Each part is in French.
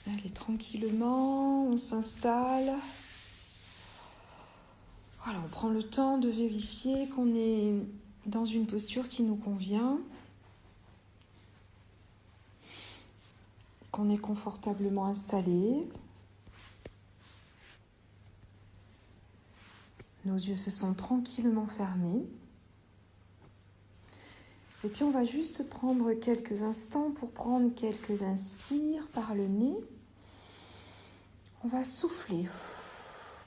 Allez, tranquillement, on s'installe. Voilà, on prend le temps de vérifier qu'on est dans une posture qui nous convient, qu'on est confortablement installé. Nos yeux se sont tranquillement fermés. Et puis on va juste prendre quelques instants pour prendre quelques inspires par le nez. On va souffler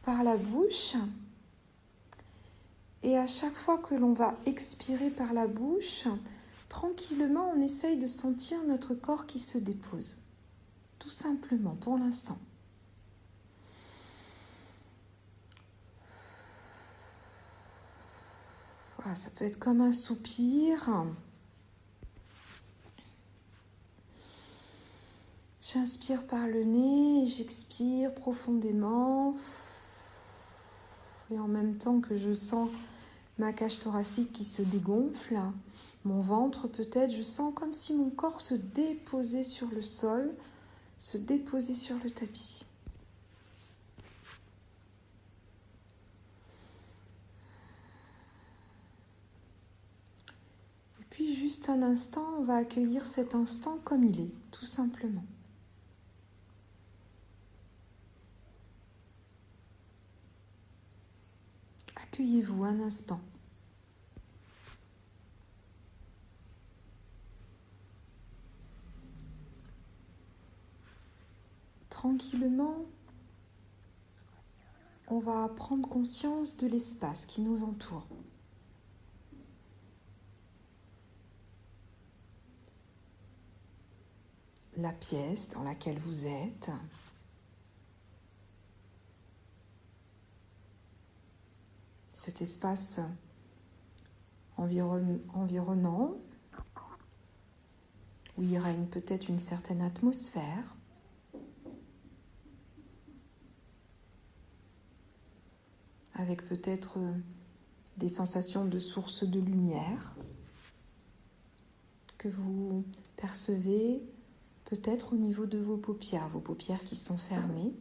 par la bouche. Et à chaque fois que l'on va expirer par la bouche, tranquillement, on essaye de sentir notre corps qui se dépose. Tout simplement, pour l'instant. Voilà, ça peut être comme un soupir. J'inspire par le nez et j'expire profondément. Et en même temps que je sens ma cage thoracique qui se dégonfle, mon ventre peut-être, je sens comme si mon corps se déposait sur le sol, se déposait sur le tapis. Et puis juste un instant, on va accueillir cet instant comme il est, tout simplement. Accueillez-vous un instant. Tranquillement, on va prendre conscience de l'espace qui nous entoure. La pièce dans laquelle vous êtes. Cet espace environnant, où il règne peut-être une certaine atmosphère. Avec peut-être des sensations de source de lumière que vous percevez peut-être au niveau de vos paupières qui sont fermées.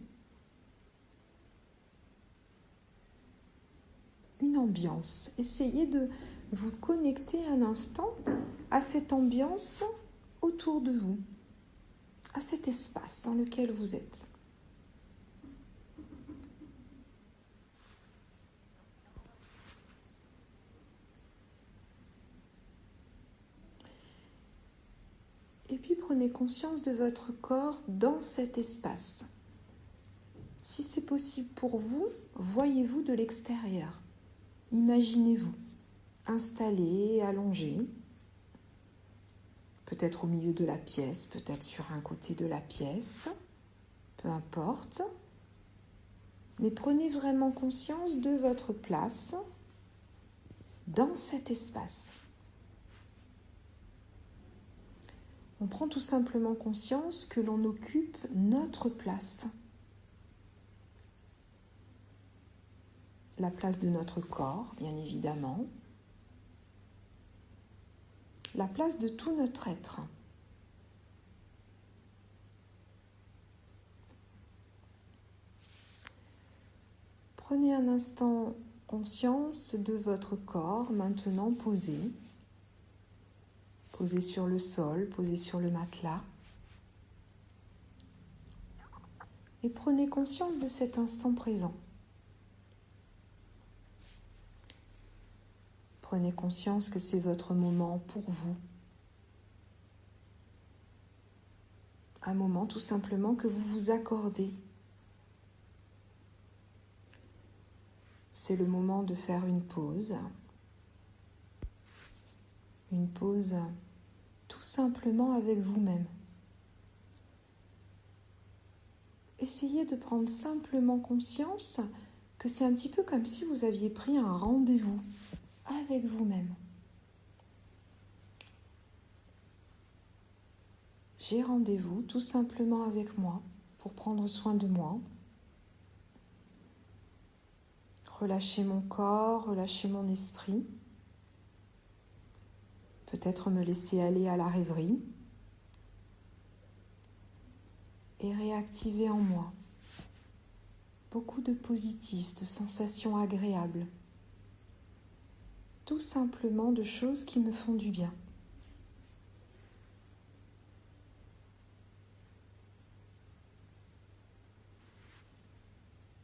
Une ambiance. Essayez de vous connecter un instant à cette ambiance autour de vous, à cet espace dans lequel vous êtes. Et puis prenez conscience de votre corps dans cet espace. Si c'est possible pour vous, voyez-vous de l'extérieur. Imaginez-vous installé, allongé, peut-être au milieu de la pièce, peut-être sur un côté de la pièce, peu importe. Mais prenez vraiment conscience de votre place dans cet espace. On prend tout simplement conscience que l'on occupe notre place. La place de notre corps, bien évidemment. La place de tout notre être. Prenez un instant conscience de votre corps maintenant posé. Posé sur le sol, posé sur le matelas. Et prenez conscience de cet instant présent. Prenez conscience que c'est votre moment pour vous. Un moment tout simplement que vous vous accordez. C'est le moment de faire une pause. Une pause tout simplement avec vous-même. Essayez de prendre simplement conscience que c'est un petit peu comme si vous aviez pris un rendez-vous avec vous-même. J'ai rendez-vous tout simplement avec moi pour prendre soin de moi. Relâcher mon corps, relâcher mon esprit. Peut-être me laisser aller à la rêverie. et réactiver en moi beaucoup de positifs, de sensations agréables, tout simplement de choses qui me font du bien.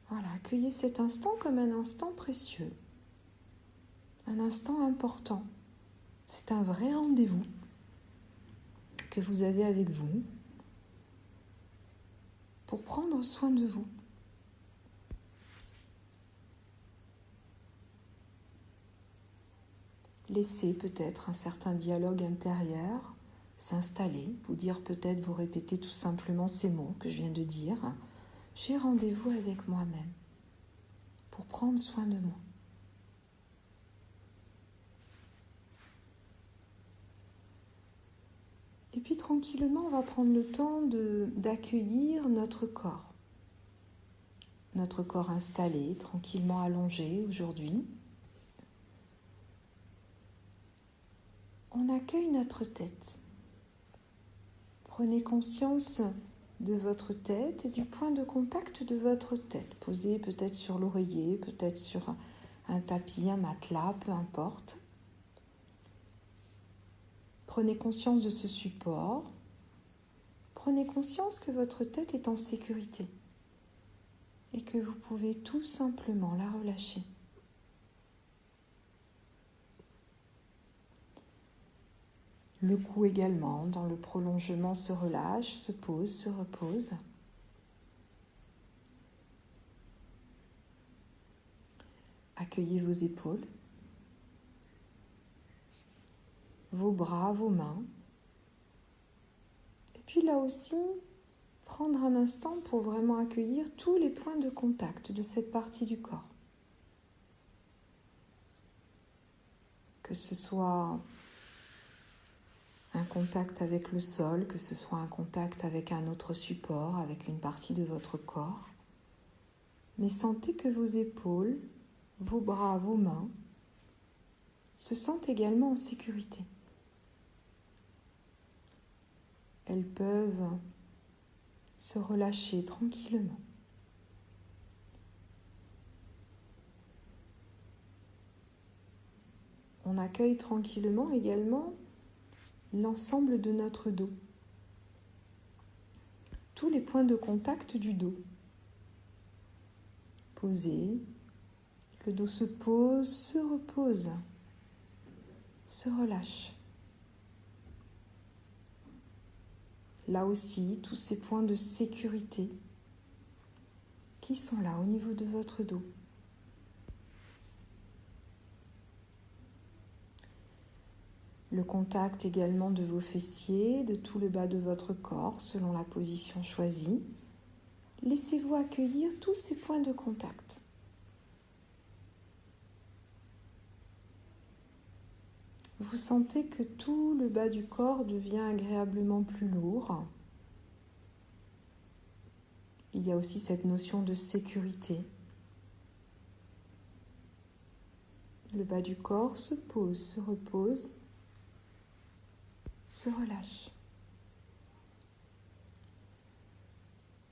Voilà, accueillez cet instant comme un instant précieux, un instant important. C'est un vrai rendez-vous que vous avez avec vous pour prendre soin de vous. Laissez peut-être un certain dialogue intérieur s'installer, vous dire peut-être, vous répétez tout simplement ces mots que je viens de dire. J'ai rendez-vous avec moi-même pour prendre soin de moi. Et puis tranquillement, on va prendre le temps d'accueillir notre corps. Notre corps installé, tranquillement allongé aujourd'hui. On accueille notre tête. Prenez conscience de votre tête et du point de contact de votre tête. Posé peut-être sur l'oreiller, peut-être sur un tapis, un matelas, peu importe. Prenez conscience de ce support. Prenez conscience que votre tête est en sécurité et que vous pouvez tout simplement la relâcher. Le cou également, dans le prolongement, se relâche, se pose, se repose. Accueillez vos épaules, vos bras, vos mains. Et puis là aussi, prendre un instant pour vraiment accueillir tous les points de contact de cette partie du corps. Que ce soit un contact avec le sol, que ce soit un contact avec un autre support, avec une partie de votre corps. Mais sentez que vos épaules, vos bras, vos mains se sentent également en sécurité. Elles peuvent se relâcher tranquillement. On accueille tranquillement également l'ensemble de notre dos. Tous les points de contact du dos. Posé, le dos se pose, se repose, se relâche. Là aussi, tous ces points de sécurité qui sont là au niveau de votre dos. Le contact également de vos fessiers, de tout le bas de votre corps, selon la position choisie. Laissez-vous accueillir tous ces points de contact. Vous sentez que tout le bas du corps devient agréablement plus lourd. Il y a aussi cette notion de sécurité. Le bas du corps se pose, se repose, se relâche.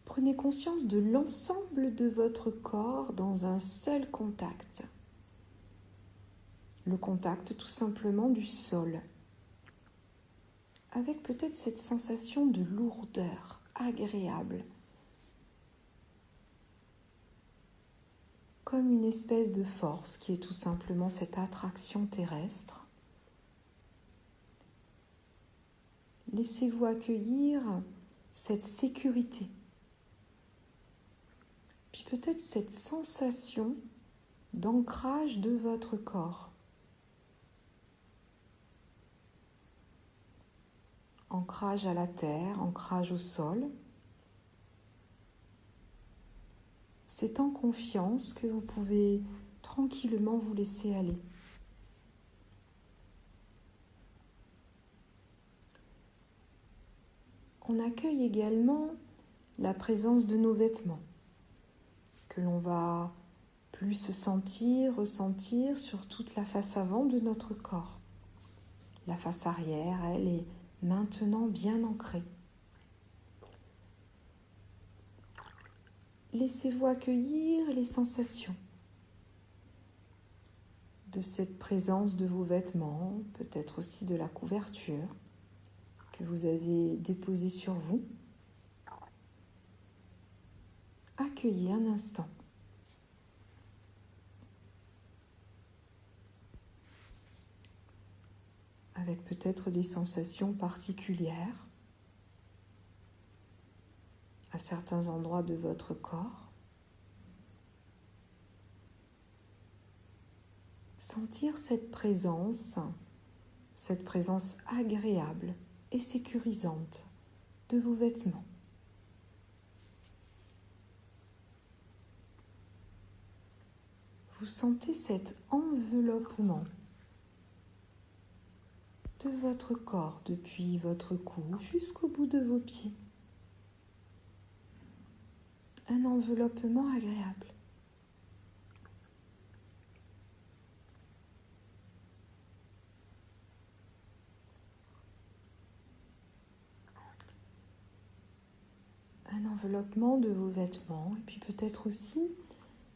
Prenez conscience de l'ensemble de votre corps dans un seul contact. Le contact tout simplement du sol, avec peut-être cette sensation de lourdeur agréable, comme une espèce de force qui est tout simplement cette attraction terrestre. Laissez-vous accueillir cette sécurité, puis peut-être cette sensation d'ancrage de votre corps. Ancrage à la terre, ancrage au sol. C'est en confiance que vous pouvez tranquillement vous laisser aller. On accueille également la présence de nos vêtements, que l'on va plus se sentir, ressentir sur toute la face avant de notre corps. La face arrière, elle, est maintenant bien ancrée. laissez-vous accueillir les sensations de cette présence de vos vêtements, peut-être aussi de la couverture que vous avez déposée sur vous. Accueillez un instant. Avec peut-être des sensations particulières à certains endroits de votre corps. Sentir cette présence agréable et sécurisante de vos vêtements. Vous sentez cet enveloppement de votre corps depuis votre cou jusqu'au bout de vos pieds. Un enveloppement agréable. Un enveloppement de vos vêtements et puis peut-être aussi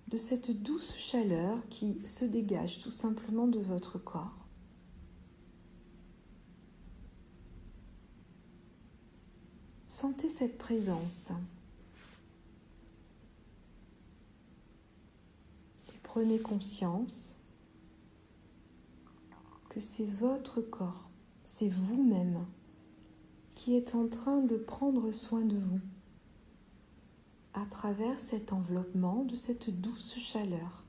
de cette douce chaleur qui se dégage tout simplement de votre corps. Sentez cette présence et prenez conscience que c'est votre corps, c'est vous-même qui êtes en train de prendre soin de vous à travers cet enveloppement de cette douce chaleur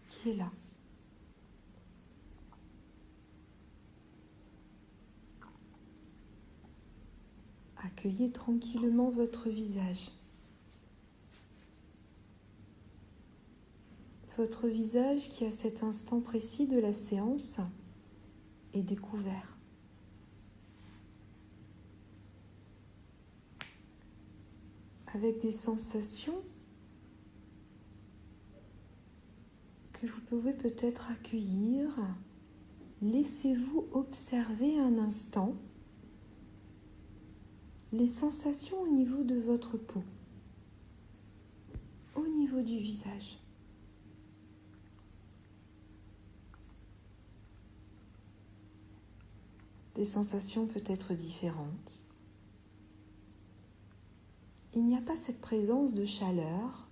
qui est là. Accueillez tranquillement votre visage. Votre visage qui, à cet instant précis de la séance, est découvert. Avec des sensations que vous pouvez peut-être accueillir. Laissez-vous observer un instant les sensations au niveau de votre peau, au niveau du visage. Des sensations peut-être différentes. Il n'y a pas cette présence de chaleur,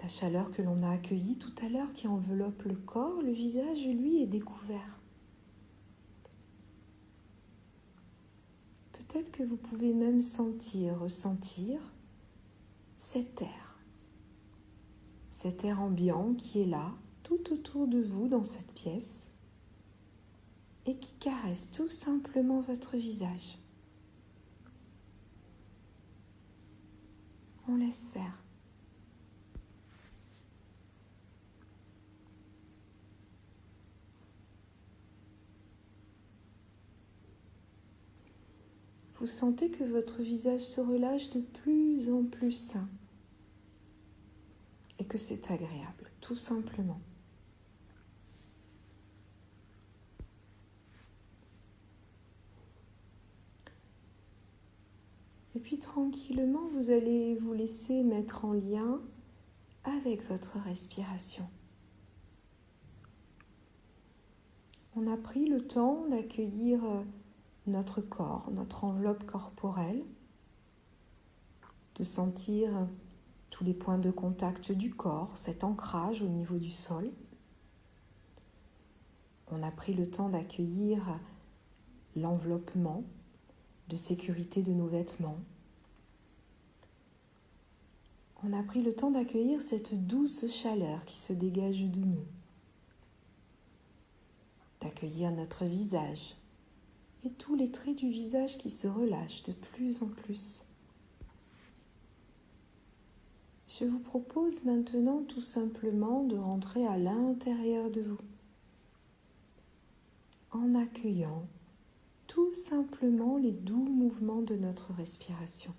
la chaleur que l'on a accueillie tout à l'heure qui enveloppe le corps. Le visage, lui, est découvert. Peut-être que vous pouvez même ressentir cet air ambiant qui est là, tout autour de vous dans cette pièce et qui caresse tout simplement votre visage. On laisse faire. Vous sentez que votre visage se relâche de plus en plus sain et que c'est agréable, tout simplement. Et puis tranquillement, vous allez vous laisser mettre en lien avec votre respiration. On a pris le temps d'accueillir notre corps, notre enveloppe corporelle, de sentir tous les points de contact du corps, cet ancrage au niveau du sol. On a pris le temps d'accueillir l'enveloppement de sécurité de nos vêtements. On a pris le temps d'accueillir cette douce chaleur qui se dégage de nous, d'accueillir notre visage et tous les traits du visage qui se relâchent de plus en plus. Je vous propose maintenant tout simplement de rentrer à l'intérieur de vous en accueillant tout simplement les doux mouvements de notre respiration.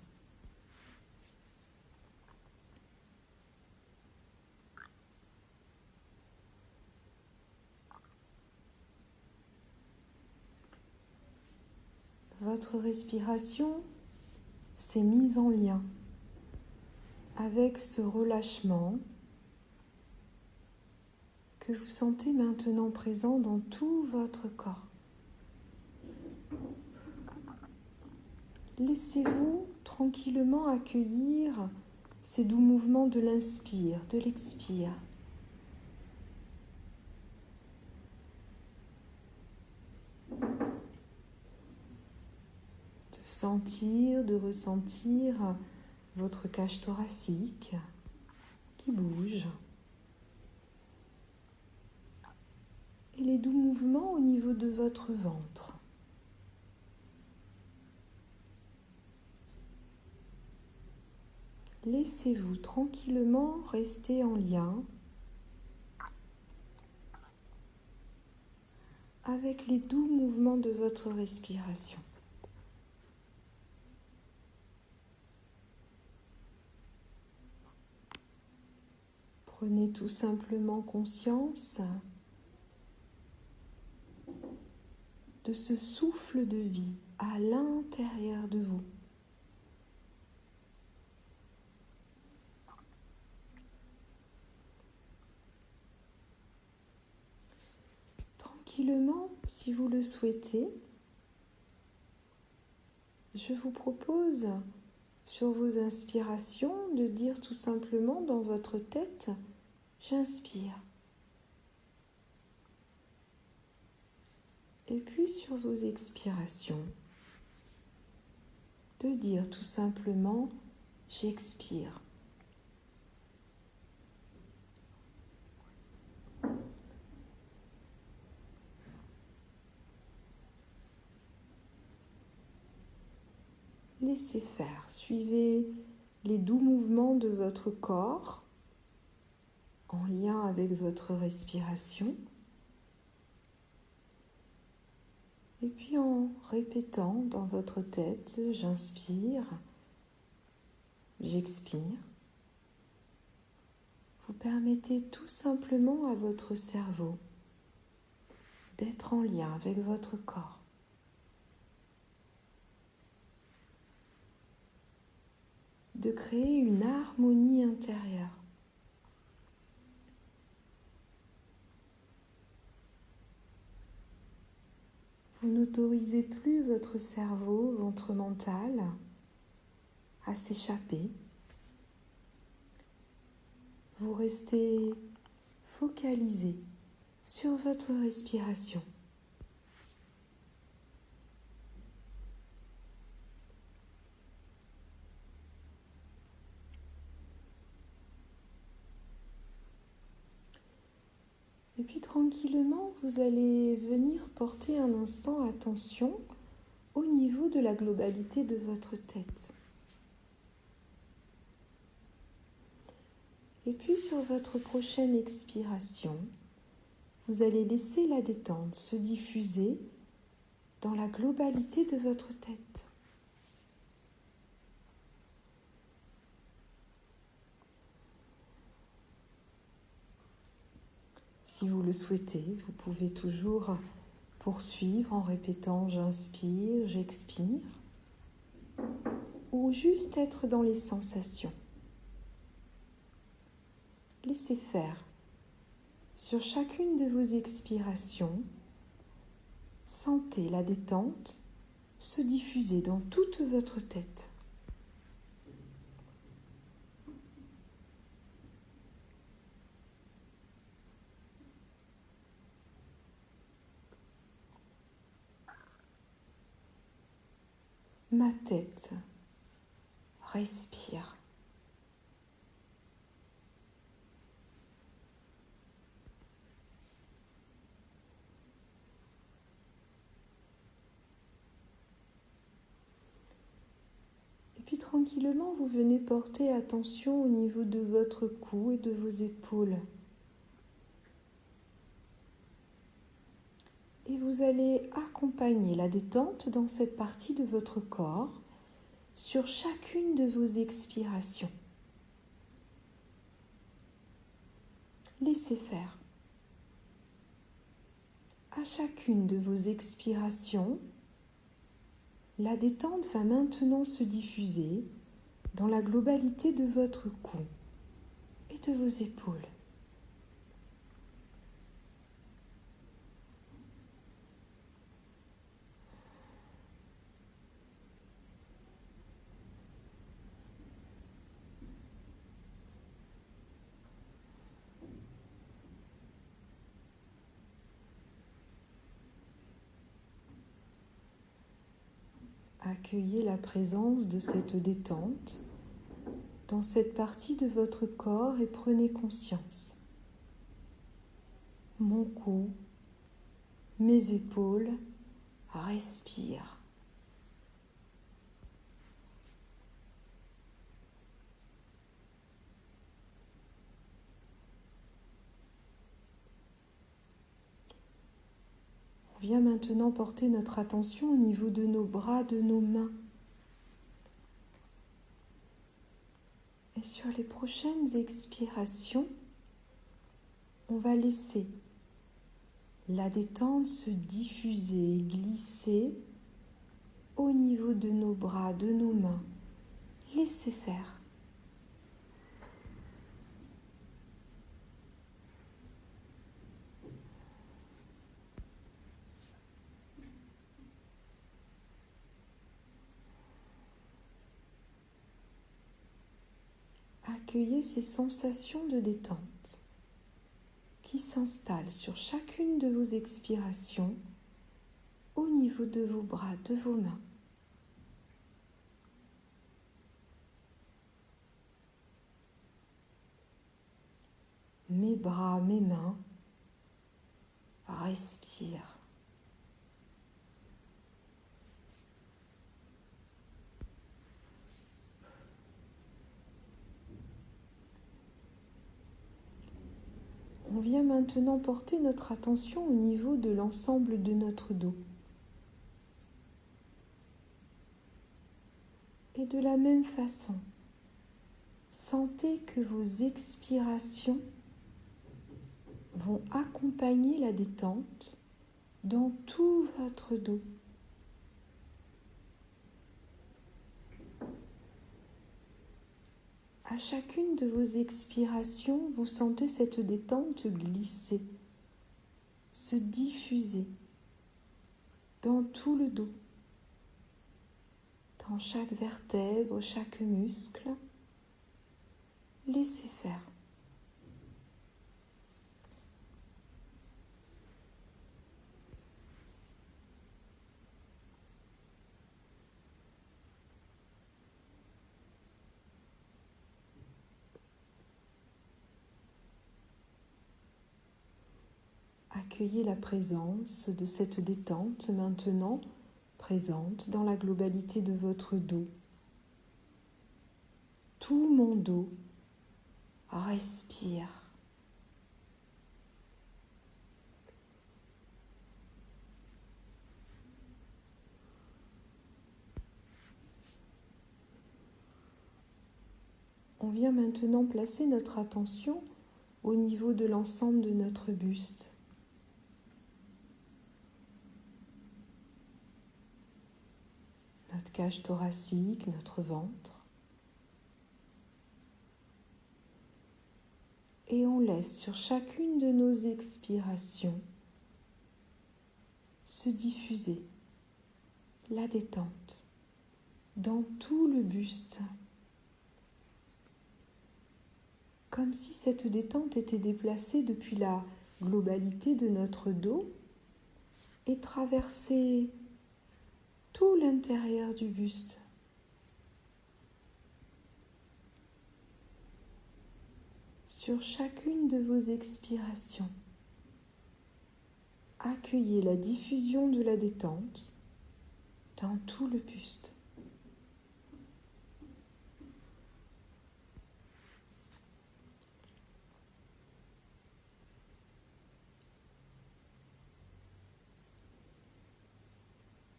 Votre respiration s'est mise en lien avec ce relâchement que vous sentez maintenant présent dans tout votre corps. Laissez-vous tranquillement accueillir ces doux mouvements de l'inspire, de l'expire. De sentir, de ressentir votre cage thoracique qui bouge. Et les doux mouvements au niveau de votre ventre. Laissez-vous tranquillement rester en lien avec les doux mouvements de votre respiration. Prenez tout simplement conscience de ce souffle de vie à l'intérieur de vous. Tranquillement, si vous le souhaitez, je vous propose, sur vos inspirations, de dire tout simplement dans votre tête « J'inspire ». Et puis sur vos expirations, de dire tout simplement « J'expire ». Laissez faire, suivez les doux mouvements de votre corps en lien avec votre respiration. Et puis en répétant dans votre tête, j'inspire, j'expire, vous permettez tout simplement à votre cerveau d'être en lien avec votre corps. De créer une harmonie intérieure. Vous n'autorisez plus votre cerveau, votre mental, à s'échapper. Vous restez focalisé sur votre respiration. Et puis tranquillement, vous allez venir porter un instant attention au niveau de la globalité de votre tête. Et puis sur votre prochaine expiration, vous allez laisser la détente se diffuser dans la globalité de votre tête. Si vous le souhaitez, vous pouvez toujours poursuivre en répétant « j'inspire, j'expire » ou juste être dans les sensations. Laissez faire. Sur chacune de vos expirations, sentez la détente se diffuser dans toute votre tête. Ma tête respire. Et puis tranquillement, vous venez porter attention au niveau de votre cou et de vos épaules. Et vous allez accompagner la détente dans cette partie de votre corps sur chacune de vos expirations. Laissez faire. À chacune de vos expirations, La détente va maintenant se diffuser dans la globalité de votre cou et de vos épaules. Accueillez la présence de cette détente dans cette partie de votre corps et prenez conscience. Mon cou, mes épaules respirent. On vient maintenant porter notre attention au niveau de nos bras, de nos mains. Et sur les prochaines expirations, on va laisser la détente se diffuser, glisser au niveau de nos bras, de nos mains. Laissez faire. Accueillez ces sensations de détente qui s'installent sur chacune de vos expirations au niveau de vos bras, de vos mains. Mes bras, mes mains respirent. On vient maintenant porter notre attention au niveau de l'ensemble de notre dos. Et de la même façon, sentez que vos expirations vont accompagner la détente dans tout votre dos. À chacune de vos expirations, vous sentez cette détente glisser, se diffuser dans tout le dos, dans chaque vertèbre, chaque muscle. Laissez faire. Accueillez la présence de cette détente maintenant présente dans la globalité de votre dos. Tout mon dos respire. On vient maintenant placer notre attention au niveau de l'ensemble de notre buste. Notre cage thoracique, notre ventre. Et on laisse sur chacune de nos expirations se diffuser la détente dans tout le buste. Comme si cette détente était déplacée depuis la globalité de notre dos et traversait tout l'intérieur du buste. Sur chacune de vos expirations, accueillez la diffusion de la détente dans tout le buste.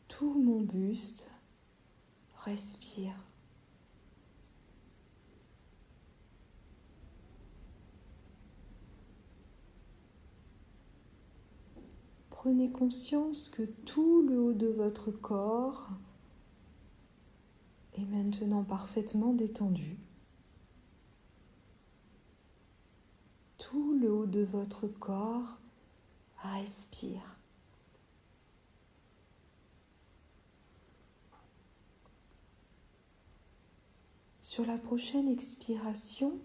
Tout mon buste respire. Prenez conscience que tout le haut de votre corps Et maintenant parfaitement détendu, tout le haut de votre corps respire. Sur la prochaine expiration,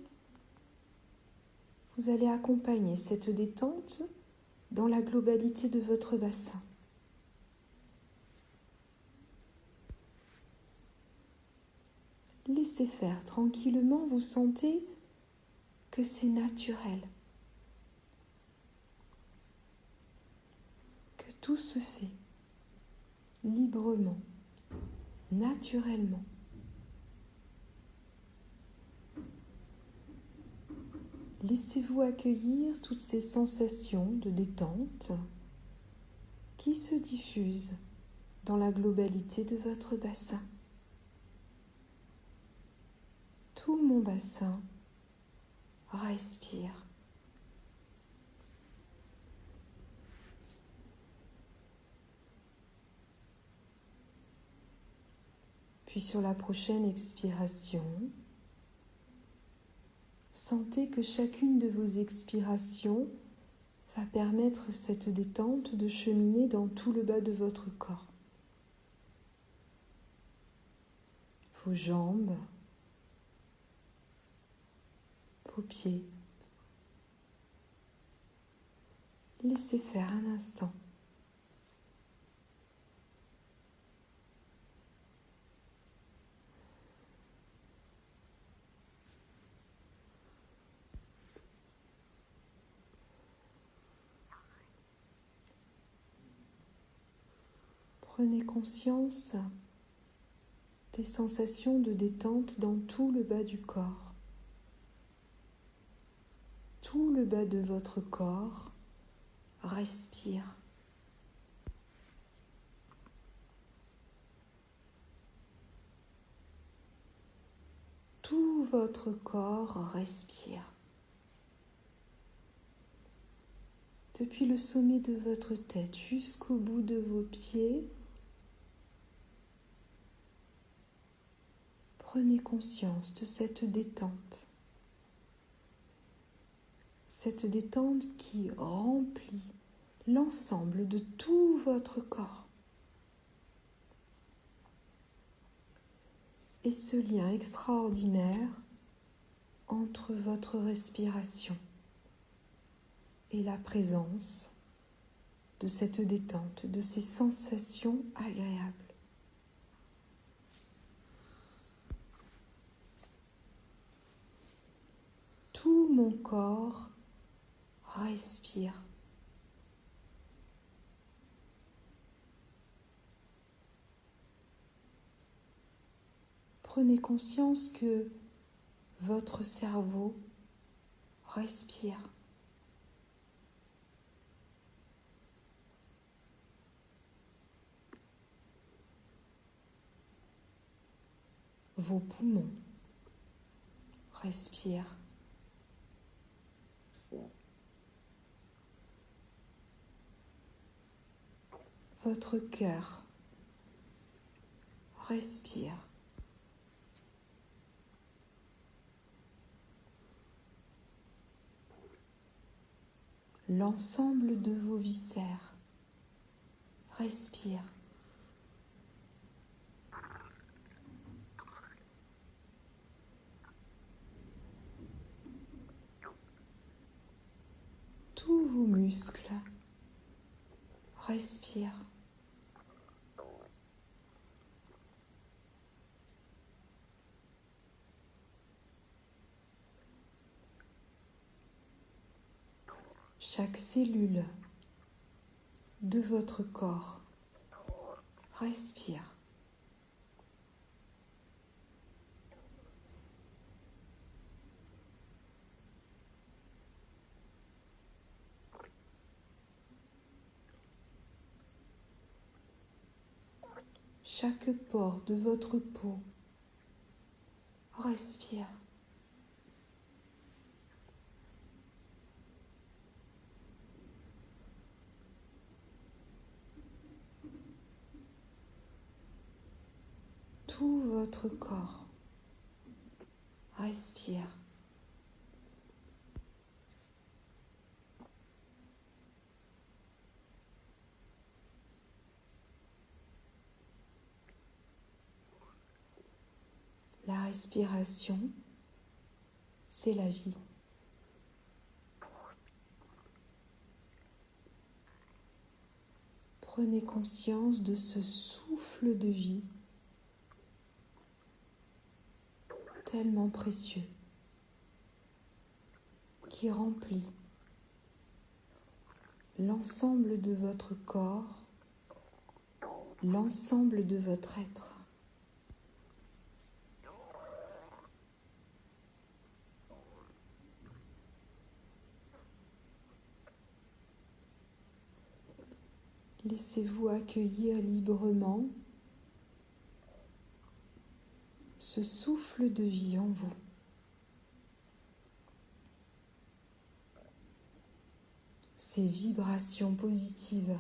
vous allez accompagner cette détente dans la globalité de votre bassin. Laissez faire tranquillement, vous sentez que c'est naturel, que tout se fait librement, naturellement. Laissez-vous accueillir toutes ces sensations de détente qui se diffusent dans la globalité de votre bassin. Tout mon bassin respire. Puis sur la prochaine expiration, sentez que chacune de vos expirations va permettre cette détente de cheminer dans tout le bas de votre corps. Vos jambes, vos pieds. Laissez faire un instant. Prenez conscience des sensations de détente dans tout le bas du corps. Tout le bas de votre corps respire. Tout votre corps respire. Depuis le sommet de votre tête jusqu'au bout de vos pieds, prenez conscience de cette détente. Cette détente qui remplit l'ensemble de tout votre corps. Et ce lien extraordinaire entre votre respiration et la présence de cette détente, de ces sensations agréables. Tout mon corps respire. Prenez conscience que votre cerveau respire. Vos poumons respirent. Votre cœur respire. L'ensemble de vos viscères respire. Tous vos muscles respirent. Chaque cellule de votre corps respire. Chaque pore de votre peau respire. Tout votre corps. Respire. La respiration, c'est la vie. Prenez conscience de ce souffle de vie tellement précieux qui remplit l'ensemble de votre corps, l'ensemble de votre être. Laissez-vous accueillir librement ce souffle de vie en vous. Ces vibrations positives.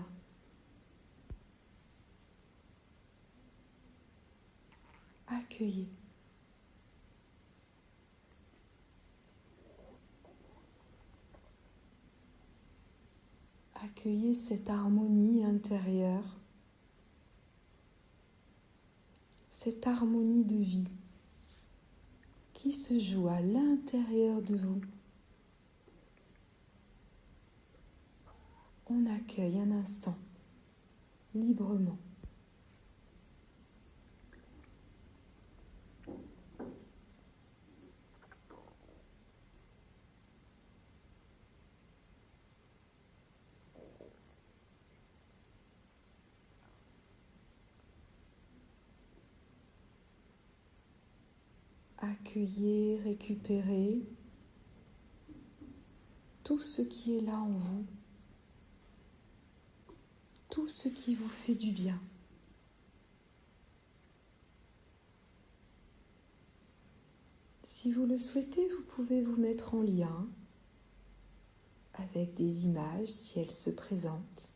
Accueillez. Accueillez cette harmonie intérieure, cette harmonie de vie qui se joue à l'intérieur de vous. On accueille un instant, librement. Accueillez, récupérez tout ce qui est là en vous, tout ce qui vous fait du bien. Si vous le souhaitez, vous pouvez vous mettre en lien avec des images si elles se présentent.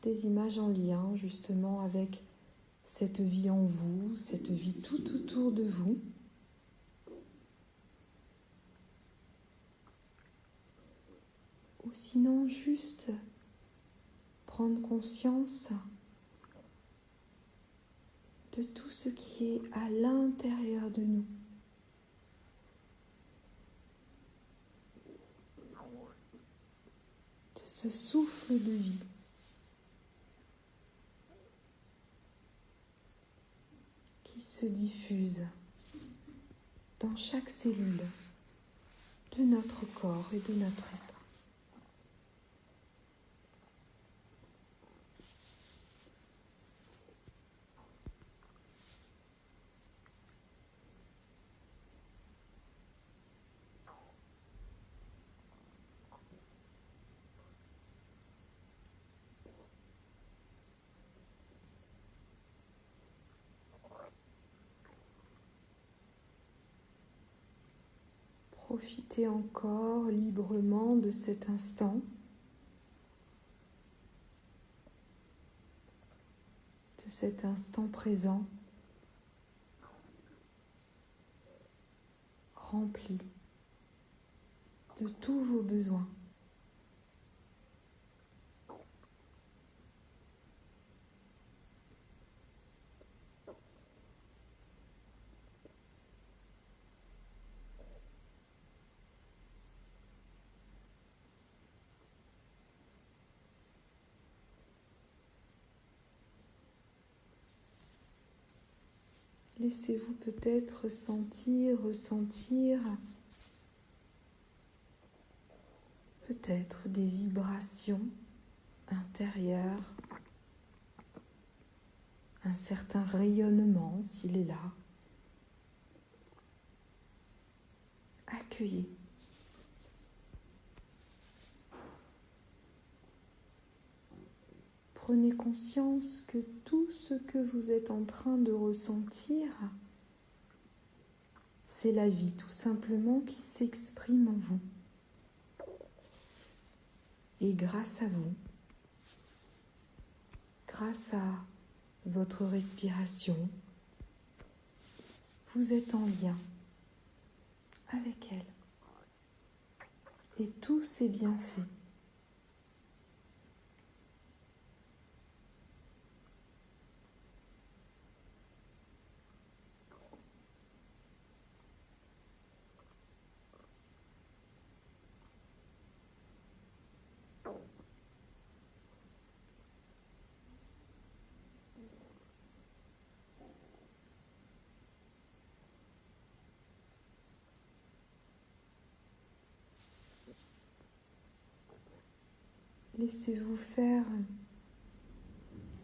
Des images en lien justement avec cette vie en vous, cette vie tout autour de vous. Ou sinon juste prendre conscience de tout ce qui est à l'intérieur de nous. De ce souffle de vie. Qui se diffuse dans chaque cellule de notre corps et de notre être. Profitez encore librement de cet instant, de cet instant présent, rempli de tous vos besoins. Laissez-vous peut-être ressentir peut-être des vibrations intérieures, un certain rayonnement s'il est là. Accueillez. Prenez conscience que tout ce que vous êtes en train de ressentir, c'est la vie tout simplement qui s'exprime en vous. Et grâce à vous, grâce à votre respiration. Vous êtes en lien avec elle et tous ses bienfaits. Laissez-vous faire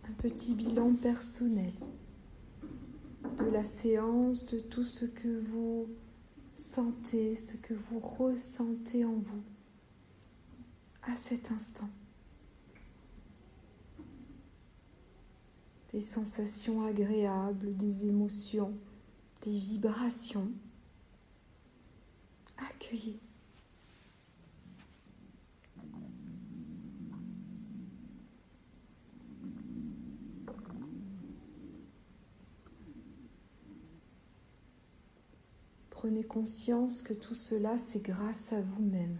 un petit bilan personnel de la séance, de tout ce que vous sentez, ce que vous ressentez en vous à cet instant. Des sensations agréables, des émotions, des vibrations. Accueillez. Prenez conscience que tout cela, c'est grâce à vous-même.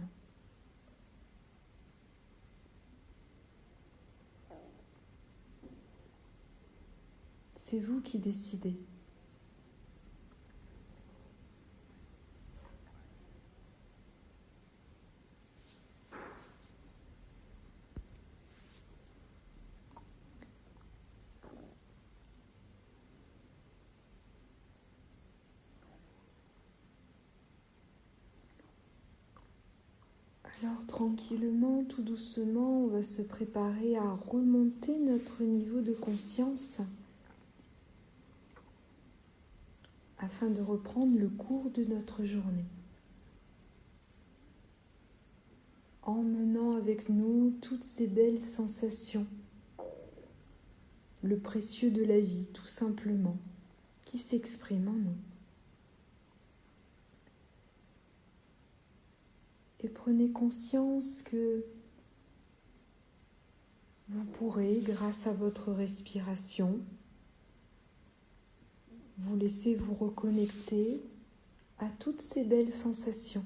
C'est vous qui décidez. Alors tranquillement, tout doucement, on va se préparer à remonter notre niveau de conscience afin de reprendre le cours de notre journée. Emmenant avec nous toutes ces belles sensations, le précieux de la vie tout simplement, qui s'exprime en nous. Et prenez conscience que vous pourrez, grâce à votre respiration, vous laisser vous reconnecter à toutes ces belles sensations.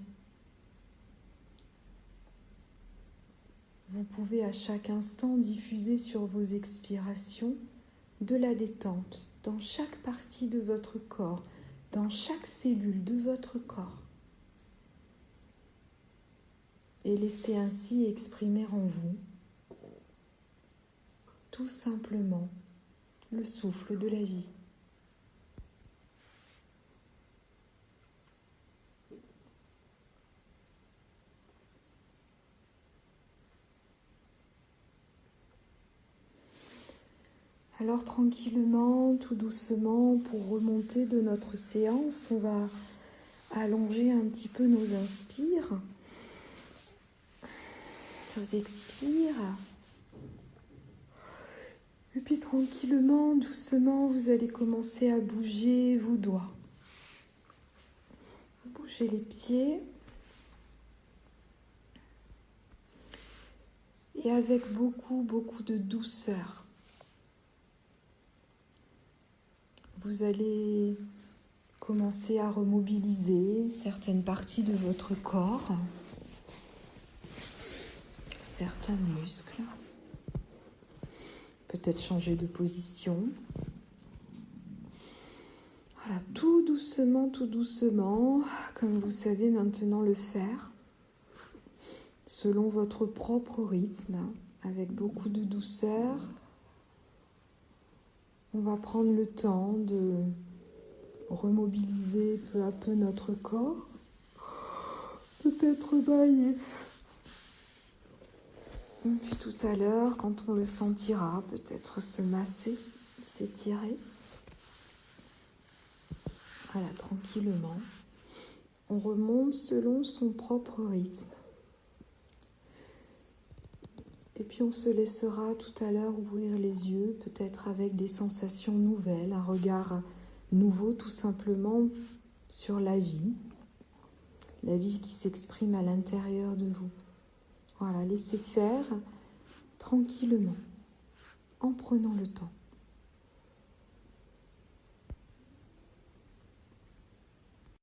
Vous pouvez à chaque instant diffuser sur vos expirations de la détente dans chaque partie de votre corps, dans chaque cellule de votre corps. Et laissez ainsi exprimer en vous tout simplement le souffle de la vie. Alors tranquillement, tout doucement, pour remonter de notre séance, on va allonger un petit peu nos inspires, nos expires. Et puis tranquillement, doucement, vous allez commencer à bouger vos doigts. Bougez les pieds. Et avec beaucoup de douceur. Vous allez commencer à remobiliser certaines parties de votre corps, certains muscles, peut-être changer de position. Voilà, tout doucement, comme vous savez maintenant le faire, selon votre propre rythme, avec beaucoup de douceur. On va prendre le temps de remobiliser peu à peu notre corps, peut-être bailler. Et puis tout à l'heure, quand on le sentira, peut-être se masser, s'étirer. Voilà, tranquillement. On remonte selon son propre rythme. Et puis on se laissera tout à l'heure ouvrir les yeux, peut-être avec des sensations nouvelles, un regard nouveau tout simplement sur la vie qui s'exprime à l'intérieur de vous. Voilà, laissez faire tranquillement, en prenant le temps.